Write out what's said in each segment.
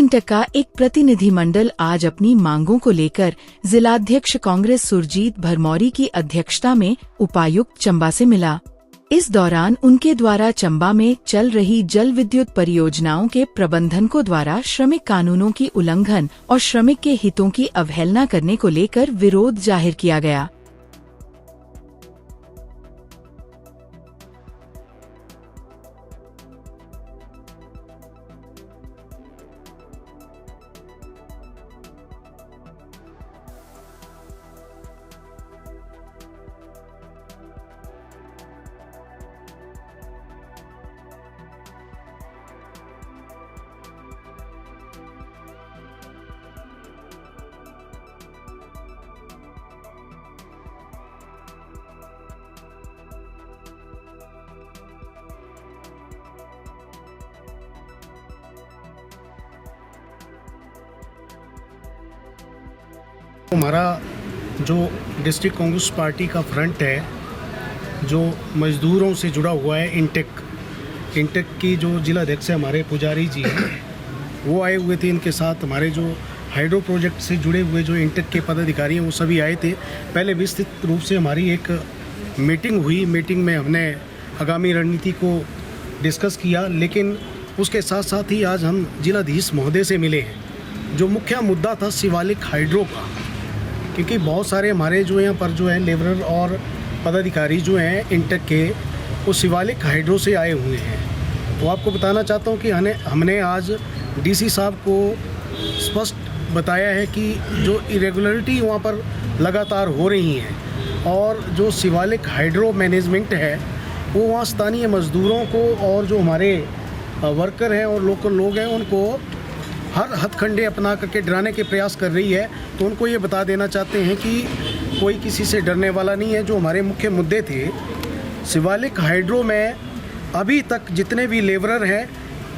इंटक का एक प्रतिनिधिमंडल आज अपनी मांगों को लेकर जिलाध्यक्ष कांग्रेस सुरजीत भरमौरी की अध्यक्षता में उपायुक्त चंबा से मिला। इस दौरान उनके द्वारा चंबा में चल रही जल विद्युत परियोजनाओं के प्रबंधकों द्वारा श्रमिक कानूनों की उल्लंघन और श्रमिक के हितों की अवहेलना करने को लेकर विरोध जाहिर किया गया। हमारा जो डिस्ट्रिक्ट कांग्रेस पार्टी का फ्रंट है, जो मजदूरों से जुड़ा हुआ है, इंटेक की जो जिला अध्यक्ष है हमारे पुजारी जी हैं, वो आए हुए थे। इनके साथ हमारे जो हाइड्रो प्रोजेक्ट से जुड़े हुए जो इंटेक के पदाधिकारी हैं वो सभी आए थे। पहले विस्तृत रूप से हमारी एक मीटिंग हुई। मीटिंग में हमने आगामी रणनीति को डिस्कस किया, लेकिन उसके साथ साथ ही आज हम जिलाधीश महोदय से मिले हैं। जो मुख्य मुद्दा था शिवालिक हाइड्रो का, क्योंकि बहुत सारे हमारे जो यहाँ पर जो है लेबरर और पदाधिकारी जो हैं इंटेक के, वो शिवालिक हाइड्रो से आए हुए हैं। तो आपको बताना चाहता हूँ कि हमने आज डीसी साहब को स्पष्ट बताया है कि जो इरेगुलरिटी वहाँ पर लगातार हो रही हैं और जो शिवालिक हाइड्रो मैनेजमेंट है वो वहाँ स्थानीय मज़दूरों को और जो हमारे वर्कर हैं और लोकल लोग हैं उनको हर हथकंडे अपना करके डराने के प्रयास कर रही है। तो उनको ये बता देना चाहते हैं कि कोई किसी से डरने वाला नहीं है। जो हमारे मुख्य मुद्दे थे, शिवालिक हाइड्रो में अभी तक जितने भी लेबरर हैं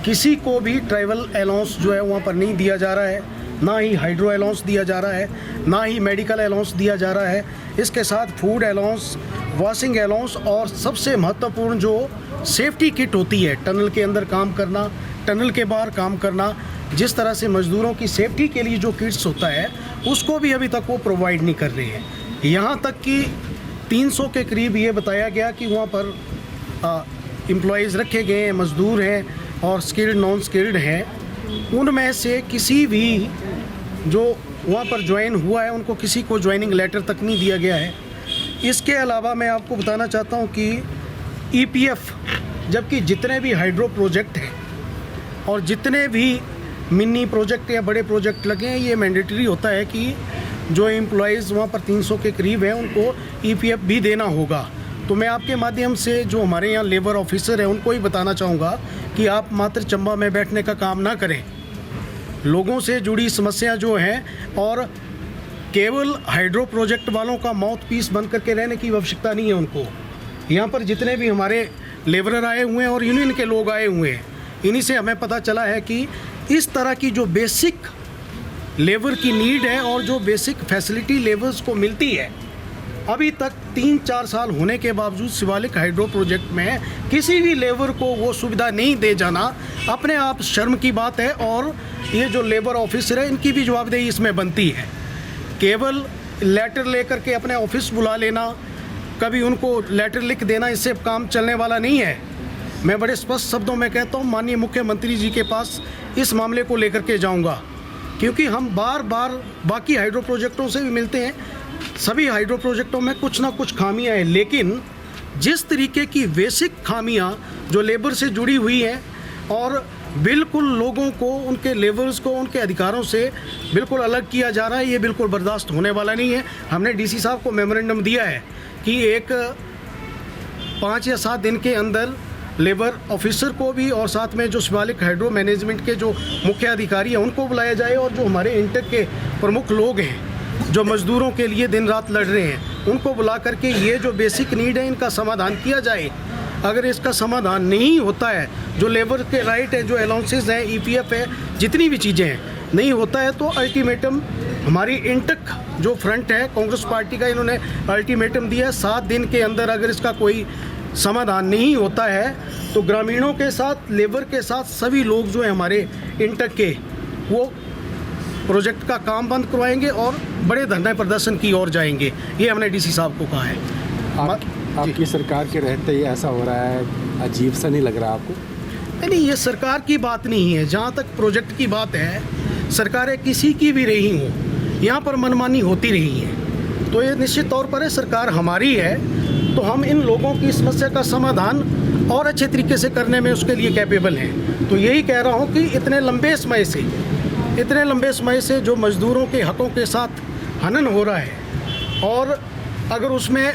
किसी को भी ट्रैवल अलाउंस जो है वहाँ पर नहीं दिया जा रहा है, ना ही हाइड्रो अलाउंस दिया जा रहा है, ना ही मेडिकल अलाउंस दिया जा रहा है। इसके साथ फूड अलाउंस, वॉशिंग अलाउंस और सबसे महत्वपूर्ण जो सेफ्टी किट होती है, टनल के अंदर काम करना, टनल के बाहर काम करना, जिस तरह से मज़दूरों की सेफ्टी के लिए जो किट्स होता है उसको भी अभी तक वो प्रोवाइड नहीं कर रहे हैं। यहाँ तक कि 300 के करीब ये बताया गया कि वहाँ पर एम्प्लॉयज़ रखे गए हैं, मज़दूर हैं और स्किल्ड नॉन स्किल्ड हैं। उनमें से किसी भी जो वहाँ पर ज्वाइन हुआ है उनको किसी को ज्वाइनिंग लेटर तक नहीं दिया गया है। इसके अलावा मैं आपको बताना चाहता हूँ कि EPF, जबकि जितने भी हाइड्रो प्रोजेक्ट हैं और जितने भी मिनी प्रोजेक्ट या बड़े प्रोजेक्ट लगे हैं, ये मैंडेटरी होता है कि जो एम्प्लॉयज़ वहाँ पर 300 के करीब हैं उनको EPF भी देना होगा। तो मैं आपके माध्यम से जो हमारे यहाँ लेबर ऑफिसर हैं उनको ही बताना चाहूँगा कि आप मात्र चंबा में बैठने का काम ना करें। लोगों से जुड़ी समस्या जो हैं और केवल हाइड्रो प्रोजेक्ट वालों का माउथ पीस बन करके रहने की आवश्यकता नहीं है उनको। यहाँ पर जितने भी हमारे लेबरर आए हुए हैं और यूनियन के लोग आए हुए हैं, इन्हीं से हमें पता चला है कि इस तरह की जो बेसिक लेबर की नीड है और जो बेसिक फैसिलिटी लेबर्स को मिलती है, अभी तक 3-4 साल होने के बावजूद शिवालिक हाइड्रो प्रोजेक्ट में किसी भी लेबर को वो सुविधा नहीं दे जाना अपने आप शर्म की बात है। और ये जो लेबर ऑफिसर है इनकी भी जवाबदेही इसमें बनती है। केवल लेटर लेकर के अपने ऑफिस बुला लेना, कभी उनको लेटर लिख देना, इससे काम चलने वाला नहीं है। मैं बड़े स्पष्ट शब्दों में कहता हूँ, माननीय मुख्यमंत्री जी के पास इस मामले को लेकर के जाऊँगा, क्योंकि हम बार बार बाकी हाइड्रो प्रोजेक्टों से भी मिलते हैं। सभी हाइड्रो प्रोजेक्टों में कुछ ना कुछ खामियां हैं, लेकिन जिस तरीके की बेसिक खामियां जो लेबर से जुड़ी हुई हैं और बिल्कुल लोगों को, उनके लेबर्स को, उनके अधिकारों से बिल्कुल अलग किया जा रहा है, ये बिल्कुल बर्दाश्त होने वाला नहीं है। हमने डीसी साहब को मेमोरेंडम दिया है कि एक 5 या 7 दिन के अंदर लेबर ऑफिसर को भी और साथ में जो शिवालिक हाइड्रो मैनेजमेंट के जो मुख्य अधिकारी हैं उनको बुलाया जाए और जो हमारे इंटेक के प्रमुख लोग हैं जो मज़दूरों के लिए दिन रात लड़ रहे हैं उनको बुला करके ये जो बेसिक नीड है इनका समाधान किया जाए। अगर इसका समाधान नहीं होता है, जो लेबर के राइट है, जो अलाउंसेस हैं, EPF है, जितनी भी चीज़ें हैं, नहीं होता है तो अल्टीमेटम हमारी इंटेक जो फ्रंट है कांग्रेस पार्टी का, इन्होंने अल्टीमेटम दिया है 7 दिन के अंदर अगर इसका कोई समाधान नहीं होता है तो ग्रामीणों के साथ, लेबर के साथ सभी लोग जो हैं हमारे इंटेक के, वो प्रोजेक्ट का काम बंद करवाएंगे और बड़े धरना प्रदर्शन की ओर जाएंगे। ये हमने डीसी साहब को कहा है। आपकी सरकार के रहते ही ऐसा हो रहा है, अजीब सा नहीं लग रहा आपको? नहीं, ये सरकार की बात नहीं है। जहाँ तक प्रोजेक्ट की बात है, सरकारें किसी की भी रही हों, यहाँ पर मनमानी होती रही है। तो ये निश्चित तौर पर है, सरकार हमारी है, तो हम इन लोगों की समस्या का समाधान और अच्छे तरीके से करने में उसके लिए कैपेबल हैं। तो यही कह रहा हूँ कि इतने लंबे समय से जो मज़दूरों के हकों के साथ हनन हो रहा है, और अगर उसमें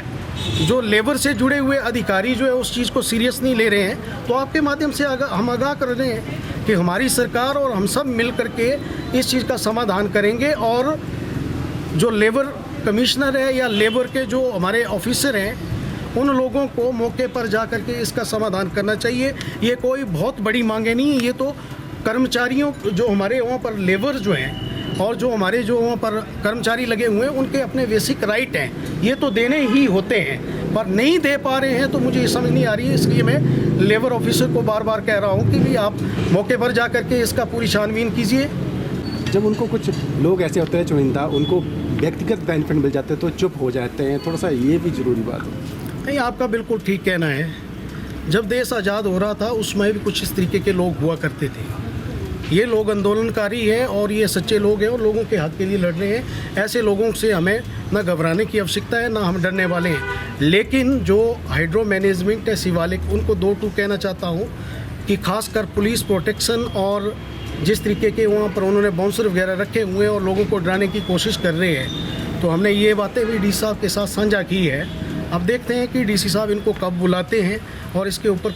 जो लेबर से जुड़े हुए अधिकारी जो है उस चीज़ को सीरियस नहीं ले रहे हैं, तो आपके माध्यम से हम आगाह कर रहे हैं कि हमारी सरकार और हम सब मिल करके इस चीज़ का समाधान करेंगे। और जो लेबर कमिश्नर है या लेबर के जो हमारे ऑफिसर हैं, उन लोगों को मौके पर जा कर के इसका समाधान करना चाहिए। ये कोई बहुत बड़ी मांगे नहीं है, ये तो कर्मचारियों जो हमारे वहाँ पर लेबर जो हैं और जो हमारे जो वहाँ पर कर्मचारी लगे हुए हैं, उनके अपने बेसिक राइट हैं, ये तो देने ही होते हैं, पर नहीं दे पा रहे हैं। तो मुझे ये समझ नहीं आ रही है, इसलिए मैं लेबर ऑफिसर को बार बार कह रहा हूँ कि भी आप मौके पर जा कर के इसका पूरी छानबीन कीजिए। जब उनको कुछ लोग ऐसे होते हैं चुनिंदा, उनको व्यक्तिगत बेनिफिट मिल जाते हैं तो चुप हो जाते हैं, थोड़ा सा ये भी ज़रूरी बात है। नहीं, आपका बिल्कुल ठीक कहना है। जब देश आज़ाद हो रहा था उसमें भी कुछ इस तरीके के लोग हुआ करते थे। ये लोग आंदोलनकारी हैं और ये सच्चे लोग हैं और लोगों के हक के लिए लड़ रहे हैं। ऐसे लोगों से हमें ना घबराने की आवश्यकता है, ना हम डरने वाले हैं। लेकिन जो हाइड्रो मैनेजमेंट है शिवालिक, उनको 2 कहना चाहता हूँ कि खासकर पुलिस प्रोटेक्शन और जिस तरीके के वहाँ पर उन्होंने बाउंसर वगैरह रखे हुए हैं और लोगों को डराने की कोशिश कर रहे हैं, तो हमने ये बातें भी डीसी साहब के साथ साझा की है। अब देखते हैं कि डीसी साहब इनको कब बुलाते हैं और इसके ऊपर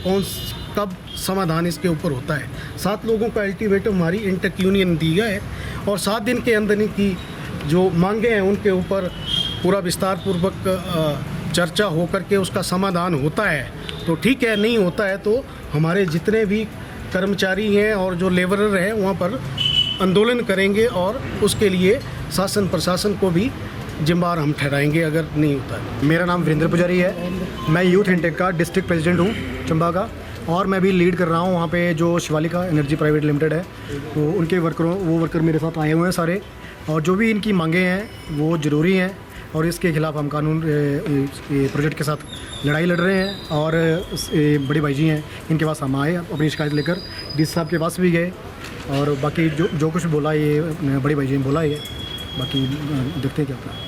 कब समाधान इसके ऊपर होता है। 7 लोगों का अल्टीमेटम हमारी इंटक यूनियन दी गया है और 7 दिन के अंदर की जो मांगे हैं उनके ऊपर पूरा विस्तार पूर्वक चर्चा हो करके उसका समाधान होता है तो ठीक है, नहीं होता है तो हमारे जितने भी कर्मचारी हैं और जो लेबरर हैं वहाँ पर आंदोलन करेंगे और उसके लिए शासन प्रशासन को भी जिम्मेदार हम ठहराएंगे अगर नहीं होता है। मेरा नाम वीरेंद्र पुजारी है, मैं यूथ इंटेक का डिस्ट्रिक्ट प्रेसिडेंट हूँ चंबा का, और मैं भी लीड कर रहा हूँ वहाँ पे जो शिवालिका एनर्जी प्राइवेट लिमिटेड है, तो उनके वर्कर मेरे साथ आए हुए हैं सारे, और जो भी इनकी मांगे हैं वो ज़रूरी हैं और इसके खिलाफ हम कानून प्रोजेक्ट के साथ लड़ाई लड़ रहे हैं। और बड़े भाई जी हैं, इनके पास हम आए अपनी शिकायत लेकर, डीसी साहब के पास भी गए, और बाकी जो कुछ बोला ये बड़े भाई जी ने बोला, ये बाकी देखते हैं क्या होता है।